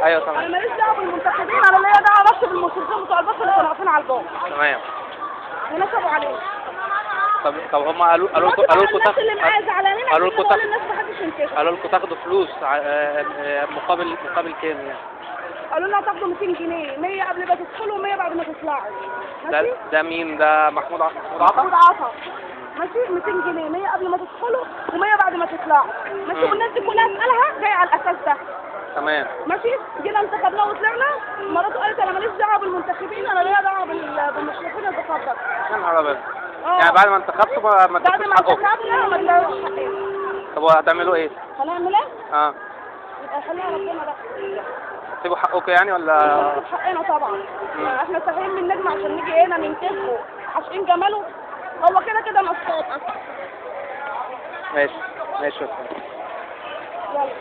ايوه تمام. انا ماليش دعوه بالمنتخبين، انا ليا دعوه بس بالمشرفين بتوع البص اللي كانوا واقفين على الباب تمام. ونصبوا عليه. طب هم قالوا لكم الناس اللي معايا زعلانين قالوا لكم الناس ما حدش ينتخب. قالوا لكم تاخدوا فلوس مقابل كام يعني؟ قالوا لنا هتاخدوا 200 جنيه، 100 قبل ما تدخلوا و100 بعد ما تطلعوا. ماشي؟ ده مين ده؟ محمود محمود عطا. ماشي 200 جنيه 100 قبل ما تدخلوا و100 بعد ما تطلعوا. ماشي والناس دي كلها اسالها جايه على الاساس ده. تمام. ماشي جينا انتخبنا وطلعنا، مراته قالت انا ماليش دعوه بالمنتخبين، انا ليا دعوه بالمشرفين اللي بتفضل. يا نهار ابيض. يعني بعد ما انتخبتوا ما بعد ما انتخبنا ما ادوش حقنا. طب وهتعملوا ايه؟ هنعمل ايه؟ يبقى خلينا ربنا بقى. تسيبوا حقكم يعني ولا؟ حقنا طبعا. احنا صاحيين من النجم عشان نيجي هنا ننتخبه عشان جماله، هو كده نصاب اصلا. ماشي شكرا. يلا.